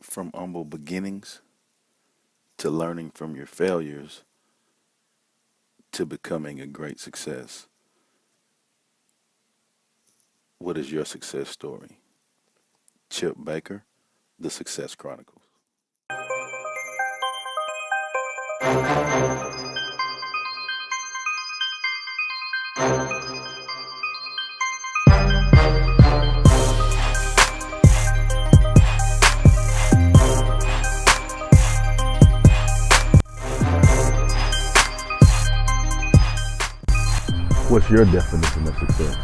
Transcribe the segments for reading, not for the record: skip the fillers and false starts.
from humble beginnings to learning from your failures to becoming a great success. What is your success story? Chip Baker, The Success Chronicles. What's your definition of success?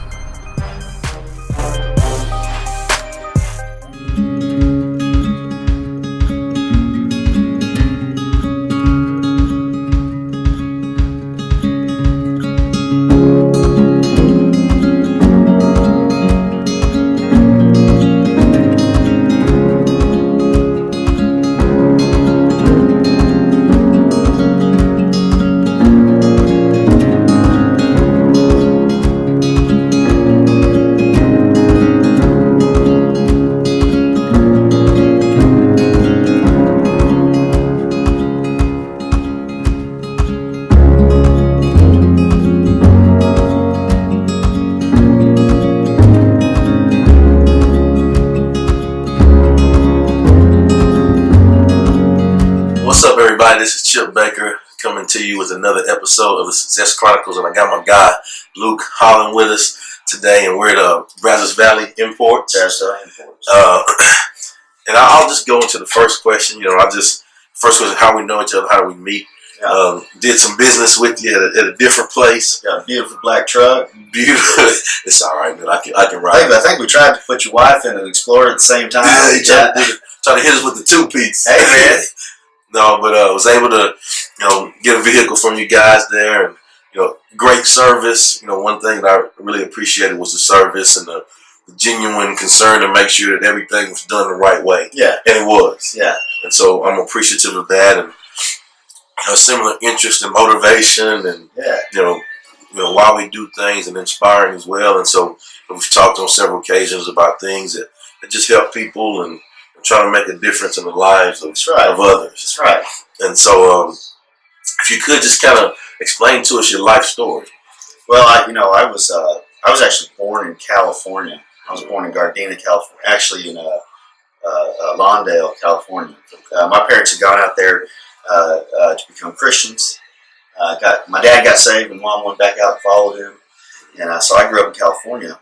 What's up, everybody? This is Chip Baker coming to you with another episode of the Success Chronicles, and I got my guy Luke Holland with us today, and we're at Brazos Valley Imports. And I'll just go into the first question. First question: how we know each other, how do we meet? Yeah. Did some business with you at a different place. Got a beautiful black truck. Beautiful. It's all right, man. I can ride. I think we tried to put your wife in and explore at the same time. Yeah, try to hit us with the 2-piece. Hey, man. No, but I was able to, get a vehicle from you guys there, and great service. One thing that I really appreciated was the service and the genuine concern to make sure that everything was done the right way. Yeah, and it was. Yeah, and so I'm appreciative of that, and similar interest and motivation, and why we do things, and inspiring as well. And so we've talked on several occasions about things that just help people and trying to make a difference in the lives of others. That's right. And so, if you could just kind of explain to us your life story. Well, I was actually born in California. I was born in Gardena, California. Actually, in Lawndale, California. My parents had gone out there to become Christians. My dad got saved, and Mom went back out and followed him. And so I grew up in California.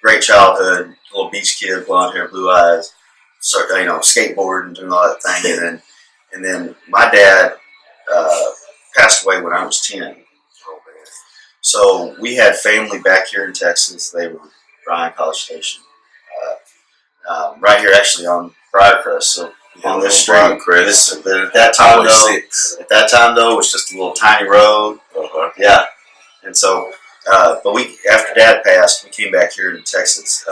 Great childhood, little beach kid, blonde hair, blue eyes. Skateboarding and doing all that thing, and then my dad passed away when I was 10. So we had family back here in Texas. They were Bryan College Station, right here actually on Briarcrest. So on this street, but at that time though, it was just a little tiny road. Yeah, and so. But after Dad passed, we came back here to Texas.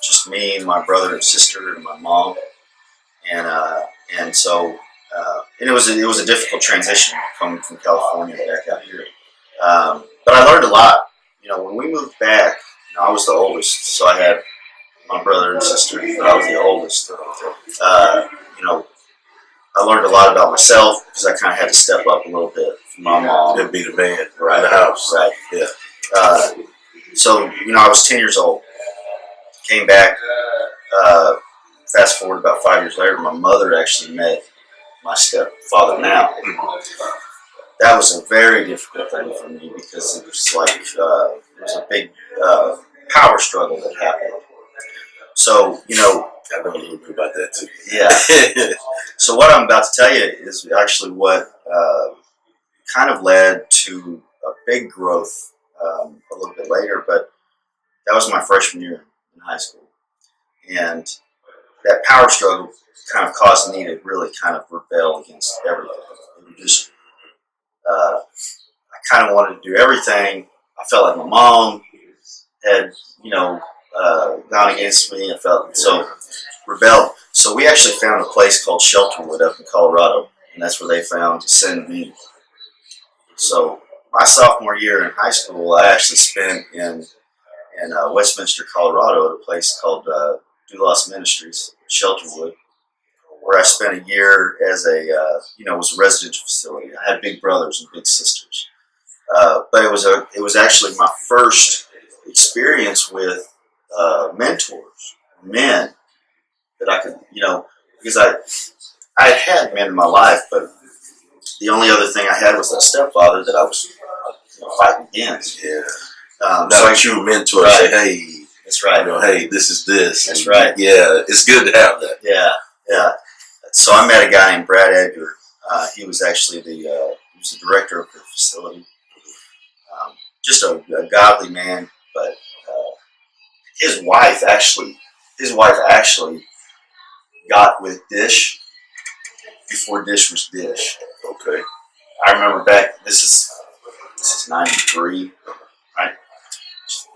Just me and my brother and sister and my mom, and so it was a difficult transition coming from California back out here. But I learned a lot. When we moved back, I was the oldest, so I had my brother and sister. But I was the oldest. I learned a lot about myself because I kind of had to step up a little bit from my mom and be the man in the house. Right. Yeah. So I was 10 years old. Came back. Fast forward about 5 years later, my mother actually met my stepfather now. That was a very difficult thing for me because it was like it was a big power struggle that happened. So I know a little bit about that too. Yeah. So what I'm about to tell you is actually what kind of led to a big growth a little bit later, but that was my freshman year in high school, and that power struggle kind of caused me to really kind of rebel against everything. It just, I kind of wanted to do everything. I felt like my mom had, gone against me. I felt so rebelled. So we actually found a place called Shelterwood up in Colorado, and that's where they found to send me. So my sophomore year in high school, I actually spent in Westminster, Colorado, at a place called Doulos Ministries, Shelterwood, where I spent a year as a it was a residential facility. I had big brothers and big sisters, but it was actually my first experience with mentors, men that I could, because I had men in my life, but the only other thing I had was that stepfather that I was fighting against. Yeah. So Not a true mentor. Right. Say, hey, that's right. Hey, this is this. That's right. Yeah, it's good to have that. Yeah, yeah. So I met a guy named Brad Edgar. He was actually he was the director of the facility. Just a godly man, but his wife actually got with Dish before Dish was Dish. Okay. I remember back. This is '93, right?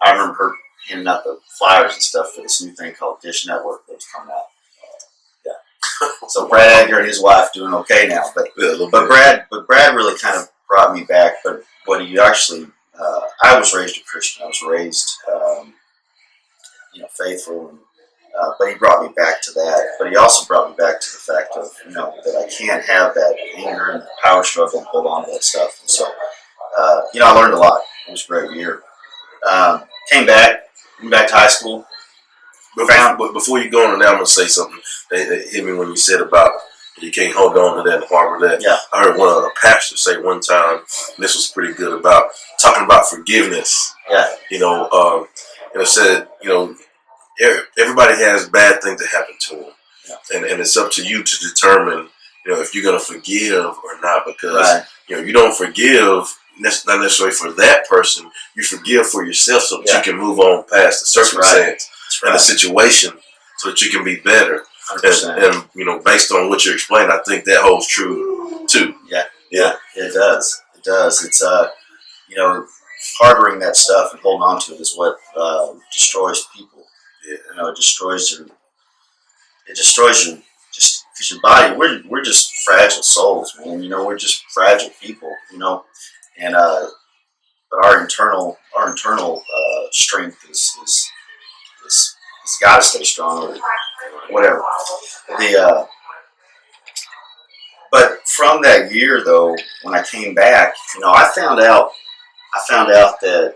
I remember her handing out the flyers and stuff for this new thing called Dish Network that was coming out. Yeah. So Brad Edgar and his wife doing okay now, but Brad really kind of brought me back. But what he actually, I was raised a Christian. I was raised, faithful, and, but he brought me back to that. But he also brought me back to the fact of that I can't have that anger and power struggle and hold on to that stuff. And so, I learned a lot. It was a great year. Went back to high school. But before you go on, now I'm gonna say something that hit me when you said about you can't hold on to that and harbor that. Yeah. I heard one of the pastors say one time, and this was pretty good, about talking about forgiveness. Yeah. Said everybody has bad things that happen to them, yeah. and it's up to you to determine if you're gonna forgive or not, because right. You don't forgive. Not necessarily for that person, you forgive for yourself so that you can move on past the circumstance and the situation so that you can be better. And based on what you're explaining, I think that holds true too. Yeah, it does. It's harboring that stuff and holding on to it is what destroys people. Yeah. It destroys you just because your body. We're just fragile souls, man. We're just fragile people. And but our internal strength is got to stay strong or whatever. But from that year though, when I came back, I found out that the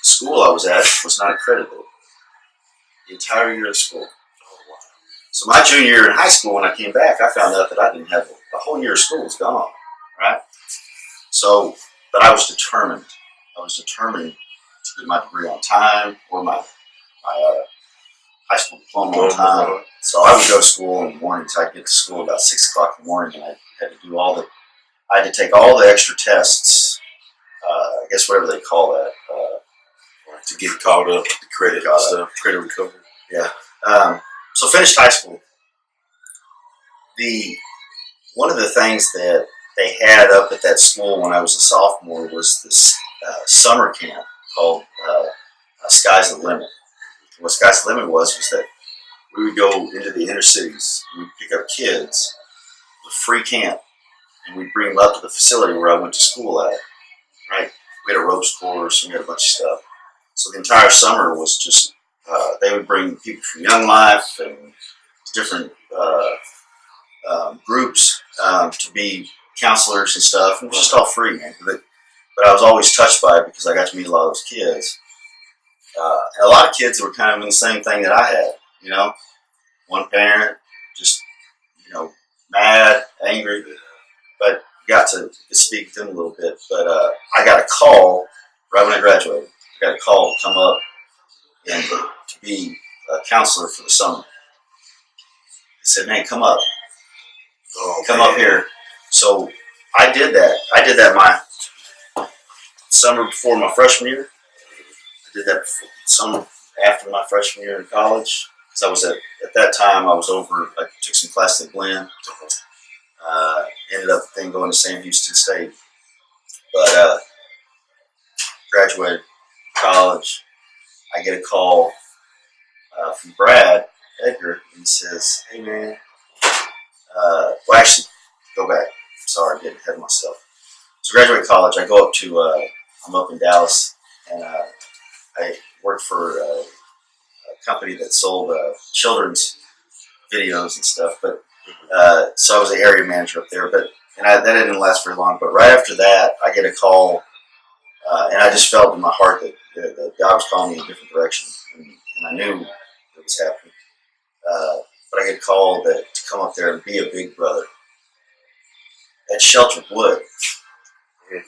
school I was at was not accredited the entire year of school. So my junior year in high school, when I came back, I found out that I didn't have the whole year of school was gone, right? So, but I was determined. To get my degree on time or my high school diploma on time. So I would go to school in the mornings. I'd get to school about 6 o'clock in the morning, and I had to do I had to take all the extra tests. I guess whatever they call that. To get caught up with the credit stuff, credit recovery. Yeah. So finished high school. One of the things that they had up at that school when I was a sophomore was this summer camp called Sky's the Limit. What Sky's the Limit was that we would go into the inner cities. We'd pick up kids, it was a free camp, and we'd bring them up to the facility where I went to school at. Right? We had a ropes course, and we had a bunch of stuff. So the entire summer was just they would bring people from Young Life and different groups to be counselors and stuff. And it was just all free, man. But I was always touched by it because I got to meet a lot of those kids. And a lot of kids that were kind of in the same thing that I had, one parent, just, mad, angry, but got to speak with them a little bit. But I got a call right when I graduated. I got a call to come up and to be a counselor for the summer. They said, man, come up. Come up here. So I did that. I did that my summer before my freshman year. I did that summer after my freshman year in college. Because I was at that time, I took some classes at Glenn. Ended up then going to Sam Houston State. But graduated college. I get a call from Brad Edgar, and he says, hey man, actually, go back. Sorry, I'm getting ahead of myself. So graduate college, I go up to, I'm up in Dallas, and I work for company that sold children's videos and stuff. But so I was the area manager up there. But that didn't last very long. But right after that, I get a call, and I just felt in my heart that God was calling me in a different direction, and I knew it was happening. But I get a call to come up there and be a big brother at Shelter Wood,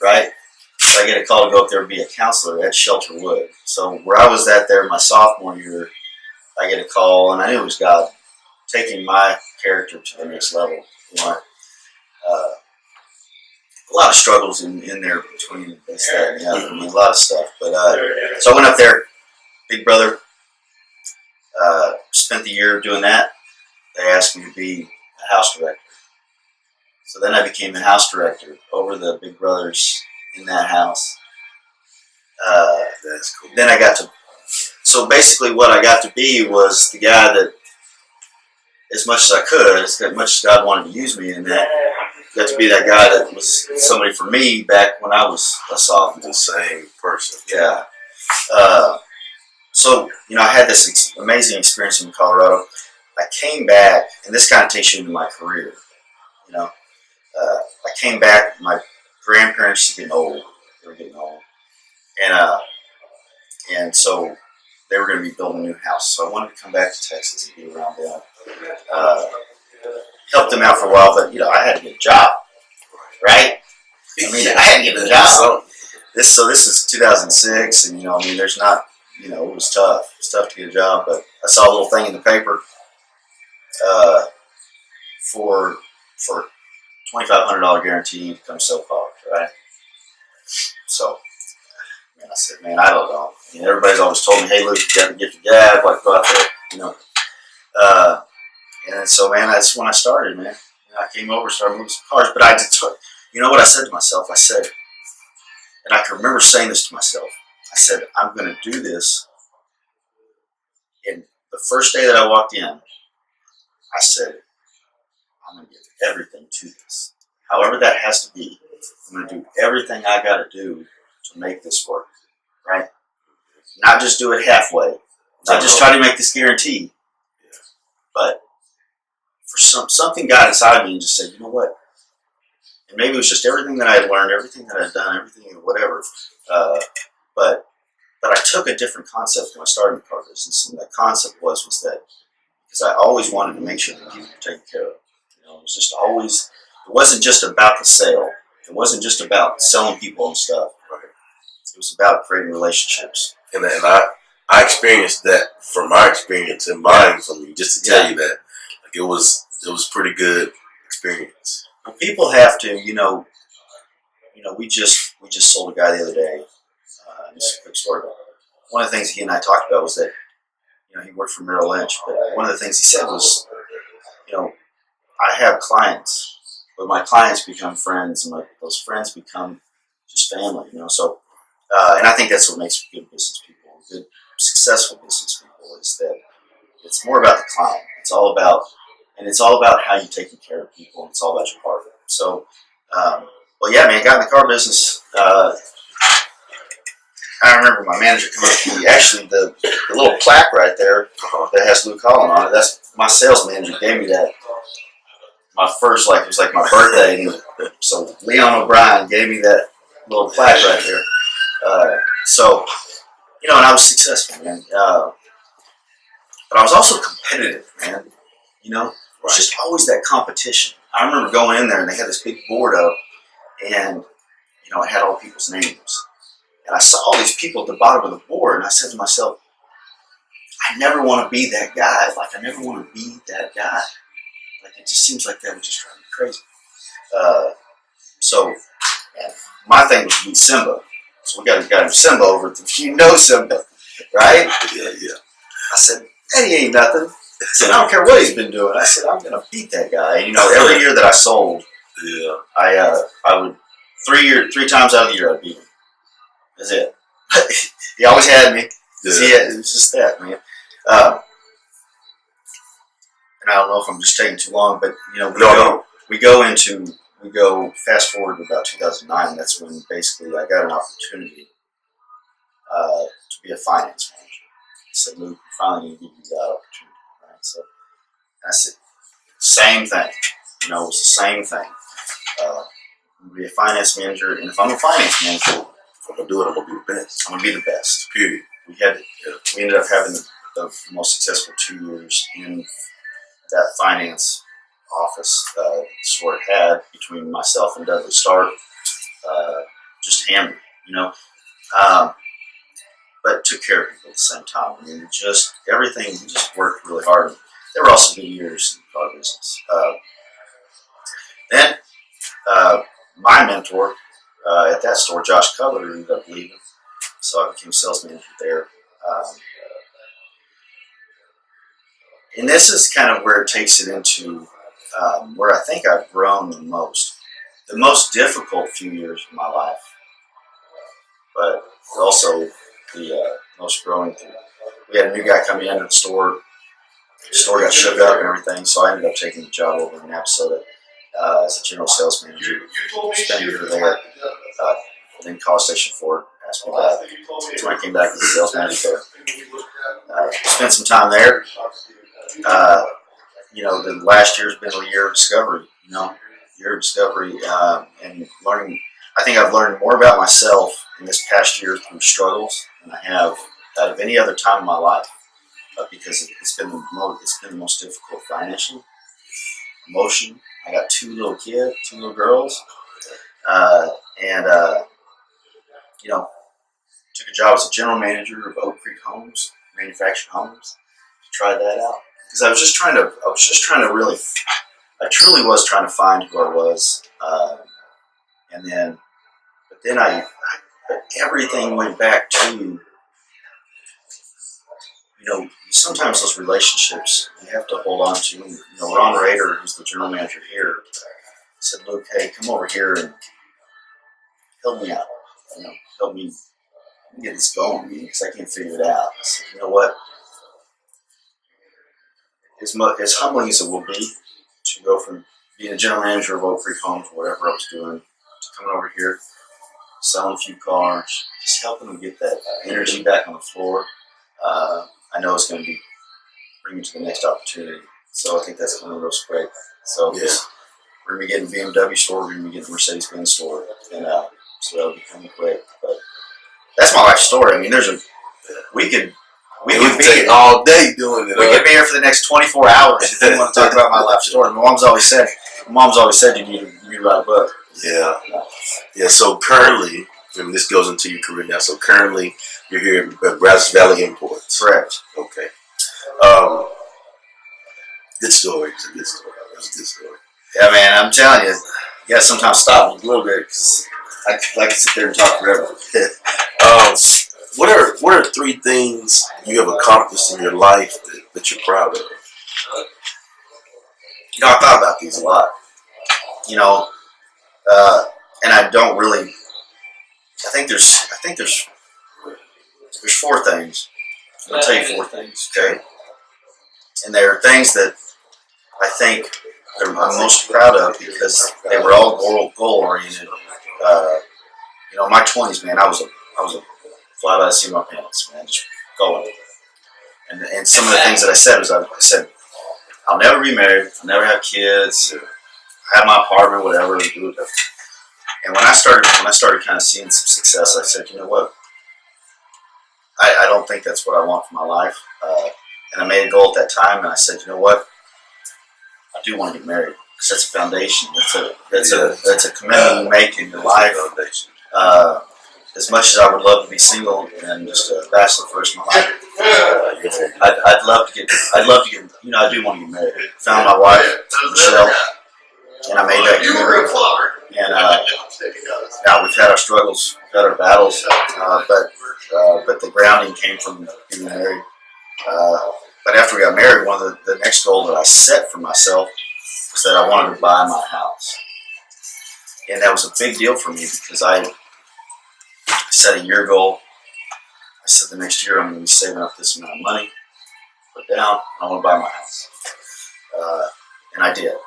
right? So I get a call to go up there and be a counselor at Shelter Wood. So where I was at there my sophomore year, I get a call, and I knew it was God taking my character to the next level. You know, a lot of struggles in there between this, that, and the other. I mean, a lot of stuff. But so I went up there, big brother. Spent the year doing that. They asked me to be a house director. So then I became the house director over the big brothers in that house. That's cool. Then I got to. So basically, what I got to be was the guy that, as much as I could, as much as God wanted to use me in that, got to be that guy that was somebody for me back when I was a sophomore. The same person. Yeah. So, I had this amazing experience in Colorado. I came back, and this kind of takes you into my career. I came back, my grandparents were getting old. They were getting old. And so they were going to be building a new house. So I wanted to come back to Texas and be around them. Helped them out for a while, but, I had to get a job, right? I had to get a job. This is 2006, and, there's not, it was tough. It was tough to get a job, but I saw a little thing in the paper for $2,500 guarantee to come so far, right? So, I said, man, I don't know. Everybody's always told me, hey, Luke, you got to get the gab, like, go out there, And so, man, that's when I started, man. I came over, started moving some cars, but I did. What I said to myself? I said, and I can remember saying this to myself. I said, I'm going to do this. And the first day that I walked in, I said, I'm going to give everything to this. However that has to be, I'm going to do everything I got to do to make this work, right? Not just do it halfway. Not just try to make this guarantee, but for something got inside of me and just said, you know what? And maybe it was just everything that I had learned, everything that I'd done, everything, whatever. But I took a different concept when I started the car business, and the concept was that because I always wanted to make sure that people were taken care of. It was just always. It wasn't just about the sale. It wasn't just about selling people and stuff. Right? It was about creating relationships. And I experienced that from my experience and buying from you. Just to tell you that, like, it was pretty good experience. Well, people have to, we just sold a guy the other day. Just a quick story. One of the things he and I talked about was that, he worked for Merrill Lynch, but one of the things he said was, I have clients, but my clients become friends, and those friends become just family, So, and I think that's what makes good business people, good, successful business people, is that it's more about the client. It's all about how you're taking care of people, and it's all about your heart. So, yeah, man, got in the car business. I remember my manager coming up to me. Actually, the little plaque right there that has Luke Holland on it, that's my sales manager gave me that. My first, it was like my birthday. So Leon O'Brien gave me that little plaque right there. So, and I was successful, man. But I was also competitive, man. It was just always that competition. I remember going in there and they had this big board up, and it had all people's names. And I saw all these people at the bottom of the board, and I said to myself, I never want to be that guy. I never want to be that guy. It just seems like that would just drive me crazy. So, my thing was to beat Simba. So we got him Simba over. Simba, right? Yeah. I said, that he ain't nothing. I said, I don't care what he's been doing. I said, I'm going to beat that guy. And, every year that I sold, I would, 3 times out of the year, I'd beat him. That's it. He always had me. Yeah. It was just that, man. And I don't know if I'm just taking too long, but we go fast forward to about 2009. That's when basically I got an opportunity to be a finance manager. said, Luke, we finally need to give you that opportunity. Right? So I said, same thing. You know, it was the same thing. I'm going to be a finance manager, and if I'm a finance manager, If I'm gonna do it, I'm gonna be the best. I'm going to be the best. Period. We ended up having the most successful 2 years in that finance office store had between myself and Dudley Stark. Just hammered, you know. But took care of people at the same time. I mean, just everything, we just worked really hard. There were also good years in our business. Then my mentor at that store, Josh Cutler, ended up leaving, so I became sales manager there. And this is kind of where it takes it into where I think I've grown the most. The most difficult few years of my life, but also the most growing thing. We had a new guy coming into the store. The store got shook up and everything, so I ended up taking the job over in Navasota as a general sales manager. Spent a year there. Then College Station Ford asked me back. So when I came back as a sales manager, spent some time there. You know, the last year's been a year of discovery. You know, year of discovery and learning. I think I've learned more about myself in this past year through struggles than I have out of any other time in my life, because it's been the most difficult financially, emotionally. I got 2 little kids, 2 little girls, and you know, took a job as a general manager of Oak Creek Homes, manufactured homes. Tried that out because I truly was trying to find who I was, and then, but then but everything went back to, you know, sometimes those relationships you have to hold on to. You know, Ron Rader, who's the general manager here, said, "Luke, hey, come over here and help me out. You know, help me get this going because I can't figure it out." I said, "You know what? As humbling as it will be to go from being a general manager of Oak Creek Homes, or whatever I was doing, to coming over here, selling a few cars, just helping them get that energy back on the floor, I know it's going to be bring me to the next opportunity. So I think that's coming real quick. So yeah. We're going to be getting a BMW store, we're going to be getting a Mercedes-Benz store, and so that'll be coming quick. But that's my life story. I mean, we could be all day doing it. We could be here for the next 24 hours if you want to talk about my life story. My mom's always said you need to write a book. Yeah. Yeah. So currently, and this goes into your career now. So currently, you're here at Brazos Valley Imports. Correct. Okay. Good story. It's a good story. That's a good story. Yeah, man. I'm telling you, you gotta sometimes stop me a little bit because I can sit there and talk forever. What are 3 things you have accomplished in your life that you're proud of? You know, I thought about these a lot. You know, and I don't really. I think there's 4 things. I'll tell you 4 things, okay? And they're things that I think I'm most proud of because they were all goal oriented. You know, in my 20s, man, I was a fly by the seat of my pants, man, just going. And some of the things that I said was I said, I'll never be married, I'll never have kids, have my apartment, whatever. And when I started kind of seeing some success, I said, you know what? I don't think that's what I want for my life. And I made a goal at that time, and I said, you know what? I do want to get married because that's a foundation. That's a commitment you make in your life. As much as I would love to be single and just a bachelor for the rest of my life, I'd love to get. You know, I do want to get married. Found my wife, Michelle, and I made that commitment. And now we've had our struggles, we've had our battles, but the grounding came from getting married. But after we got married, one of the next goal that I set for myself was that I wanted to buy my house, and that was a big deal for me because I set a year goal. I said the next year I'm going to be saving up this amount of money, put down, I want to buy my house. And I did.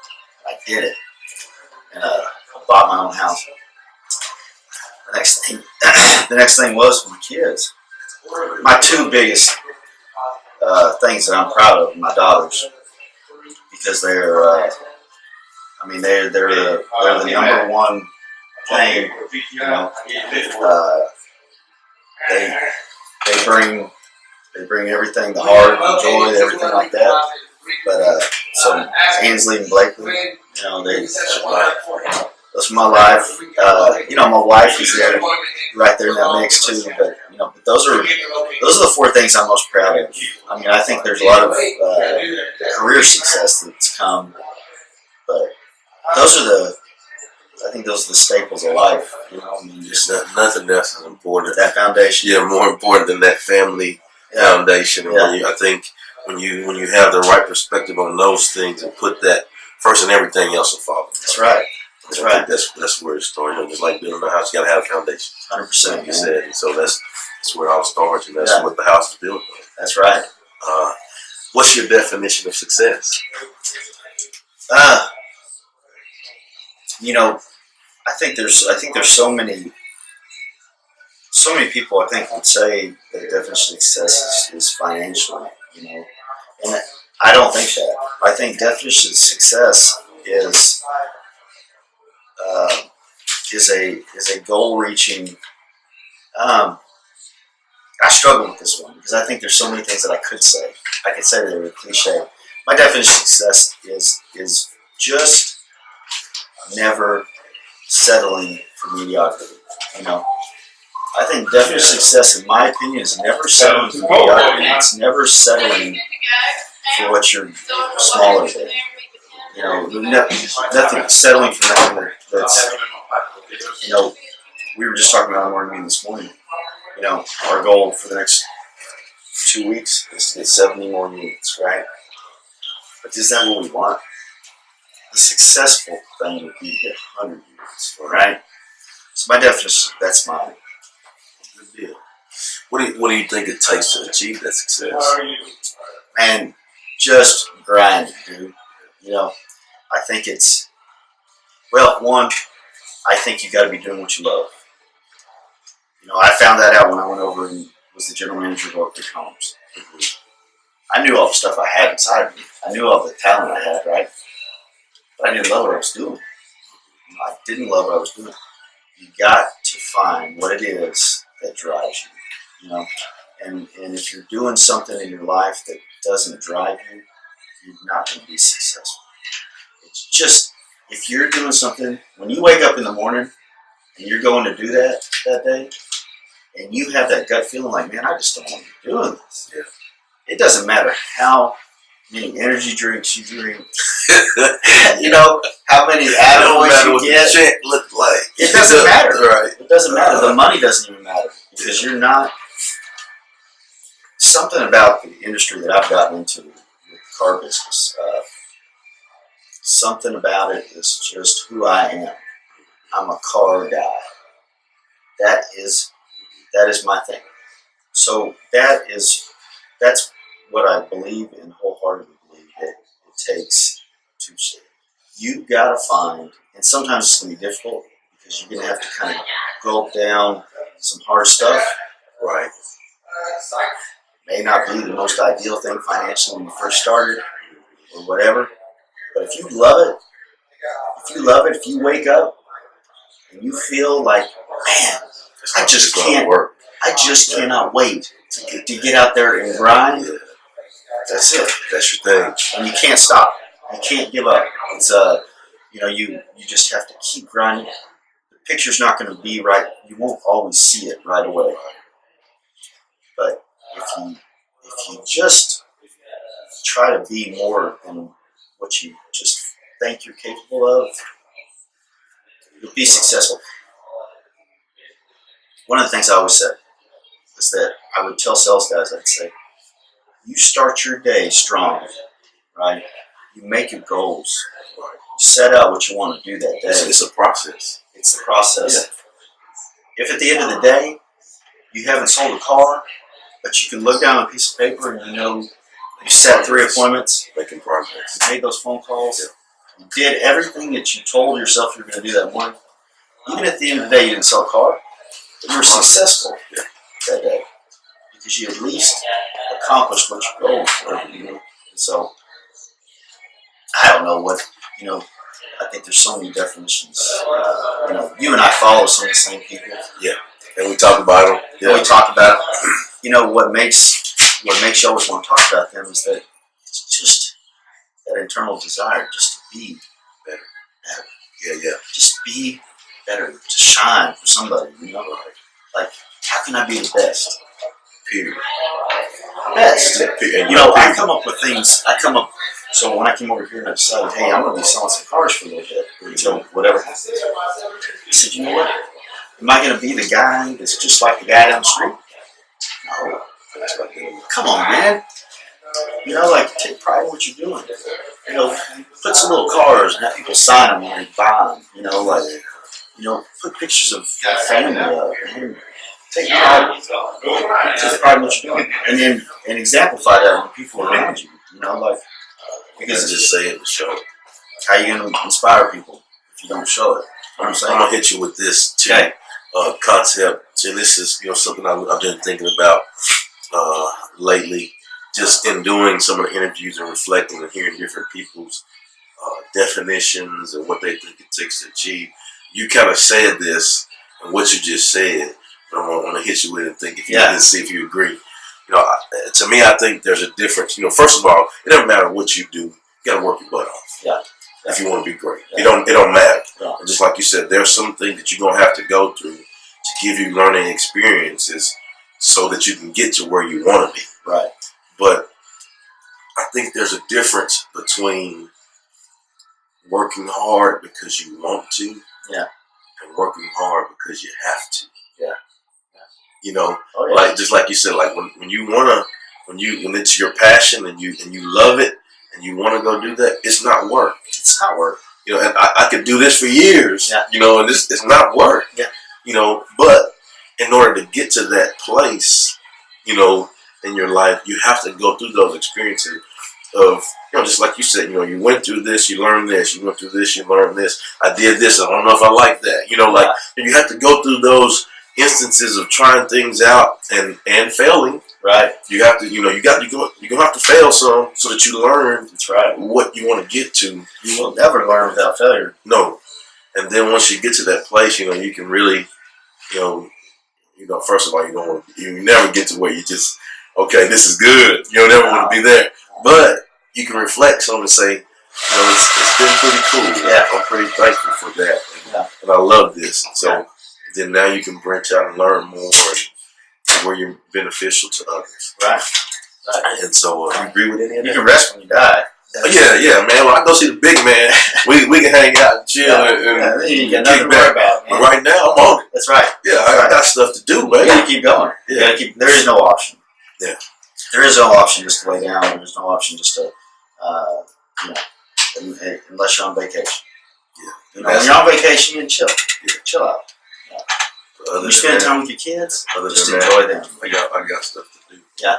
I did it. And I bought my own house. The next thing was my kids. My 2 biggest things that I'm proud of in my daughters, because they're the number one thing. You know, they bring everything, the heart, the joy, everything like that. But so Ainsley and Blakely, you know, that's my life. You know, my wife is there, right there in that mix too. But you know, but those are the four things I'm most proud of. I mean, I think there's a lot of career success that's come, but those are I think those are the staples of life. You know, I mean, just Nothing else is important. that foundation. Yeah, more important than that family foundation. And I think when you have the right perspective on those things and put that first, and everything else will follow. That's right. That's right. That's where it starts. You know, just like building a house, you got to have a foundation. 100%. Like you said, and so that's where it all starts, and that's what the house is built on. That's right. What's your definition of success? You know, I think there's so many people I think would say that the definition of success is financial. You know, and I don't think that. I think definition of success is a goal reaching. I struggle with this one because I think there's so many things that I could say. I could say that they were cliche. My definition of success is just never settling for mediocrity. You know, I think definition of success, in my opinion, is never settling for mediocrity. It's never settling for what you're smaller than. You know, nothing settling for nothing that's. You know, we were just talking about our morning meeting this morning. You know, our goal for the next 2 weeks is to get 70 more units, right? But is that what we want? The successful thing would be to get 100 units, right? So my definition, that's mine. Good deal. What do you think it takes to achieve that success? Man, just grind, dude. You know, I think it's, well, one, I think you got to be doing what you love. You know, I found that out when I went over and was the general manager of Oak Ridge Homes. I knew all the stuff I had inside of me. I knew all the talent I had, right? But I didn't love what I was doing. I didn't love what I was doing. You got to find what it is that drives you, you know? And if you're doing something in your life that doesn't drive you, you're not going to be successful. It's just, if you're doing something, when you wake up in the morning and you're going to do that day, and you have that gut feeling like, man, I just don't want to be doing this. Yeah. It doesn't matter how many energy drinks you drink, you know, how many attaboys you get. The check look like. It doesn't matter. Right. It doesn't matter. The money doesn't even matter because you're not. Something about the industry that I've gotten into with the car business, something about it is just who I am. I'm a car guy. That is my thing. So that's what I believe and wholeheartedly believe that it takes to say. You gotta find, and sometimes it's gonna be difficult because you're gonna have to kind of gulp down some hard stuff. Right. May not be the most ideal thing financially when you first started or whatever. But if you love it, if you wake up and you feel like, man, I just can't work. I just cannot wait to get out there and grind. Yeah. That's it. That's your thing. And you can't stop. You can't give up. It's you know, you just have to keep grinding. The picture's not going to be right. You won't always see it right away. But if you just try to be more than what you just think you're capable of, you'll be successful. One of the things I always said is that I would tell sales guys, I'd say, you start your day strong, right? You make your goals. You set out what you want to do that day. It's a process. It's the process. Yeah. If at the end of the day, you haven't sold a car, but you can look down on a piece of paper and you know you set 3 appointments, making progress. You made those phone calls, you did everything that you told yourself you were going to do that morning. Even at the end of the day, you didn't sell a car, but you were successful that day because you at least accomplished what your goal was. You know, and so I don't know what, you know. I think there's so many definitions. You know, you and I follow some of the same people. Yeah, and we talk about them. Yeah. We talk about, you know, what makes you always want to talk about them is that it's just that internal desire just to be better. Yeah. Just be better. To shine for somebody. You know, like how can I be the best? Period. Best. Yeah, you know, I come up with things. So when I came over here and I decided, hey, I'm going to be selling some cars for a little bit until whatever happens. I said, you know what? Am I going to be the guy that's just like the guy down the street? No. Come on, man. You know, like, take pride in what you're doing. You know, put some little cars and have people sign them when they buy them. You know, like, you know, put pictures of family up. And take pride in what you're doing. And exemplify that with people around you. You know, like, because just say it to show it. How are you going to inspire people if you don't show it? You know what I'm saying? I'm gonna hit you with this too. Okay. Concept. And this is something I've been thinking about lately. Just in doing some of the interviews and reflecting and hearing different people's definitions and what they think it takes to achieve. You kind of said this and what you just said, but I'm gonna hit you with it and think if you can see if you agree. To me, I think there's a difference. First of all, it doesn't matter what you do. You got to work your butt off. Yeah. If you want to be great, it don't matter. Yeah. And just like you said, there's something that you're gonna have to go through to give you learning experiences so that you can get to where you want to be. Right. But I think there's a difference between working hard because you want to, and working hard because you have to. Like just like you said, like when it's your passion and you love it and you want to go do that, it's not work. It's not work. And I could do this for years. Yeah. And it's not work. Yeah. But in order to get to that place, in your life, you have to go through those experiences of, just like you said, you went through this, you learned this, you went through this, you learned this. I did this, I don't know if I like that. You have to go through those instances of trying things out and failing. Right. You have to, you're gonna have to fail some so that you learn. That's right. What you want to get to. You will never learn without failure. No. And then once you get to that place, you can really, first of all, you never get to where you just, okay, this is good. You never want to be there. But you can reflect on and say, it's been pretty cool. Yeah. I'm pretty thankful for that. And I love this. So then now you can branch out and learn more where you're beneficial to others. Right. And so you agree with any of that? You can rest when you die. Yeah, man. When I go see the big man, we can hang out and chill and you got nothing to worry about. But right now, I'm on it. That's right. Yeah, I got stuff to do, man. You gotta keep going. Yeah. There is no option. Yeah. There is no option just to lay down. There's no option just to, unless you're on vacation. Yeah. When you're on vacation, you chill. Chill out. When you spend time with your kids, just enjoy them. I got stuff to do. Yeah.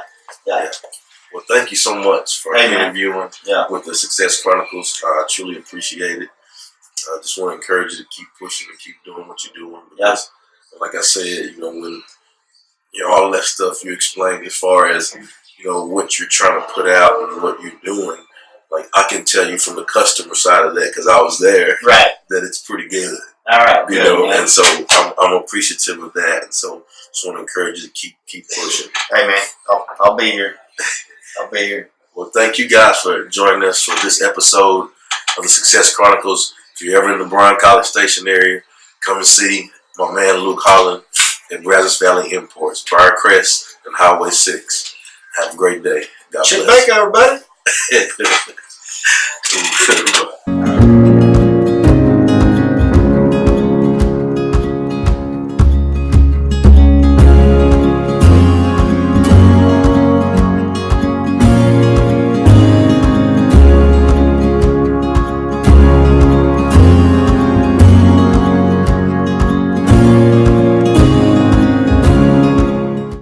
Well, thank you so much for interviewing with the Success Chronicles. I truly appreciate it. I just want to encourage you to keep pushing and keep doing what you're doing. Because, like I said, when all of that stuff you explained as far as what you're trying to put out and what you're doing, like I can tell you from the customer side of that because I was there, right? That it's pretty good. All right, good, and so I'm appreciative of that, and so just want to encourage you to keep pushing. Hey, man, I'll be here. I'll be here. Well, thank you guys for joining us for this episode of the Success Chronicles. If you're ever in the Bryan College Station area, come and see my man Luke Holland at Brazos Valley Imports, Briarcrest and Highway 6. Have a great day. God bless. Check back, everybody.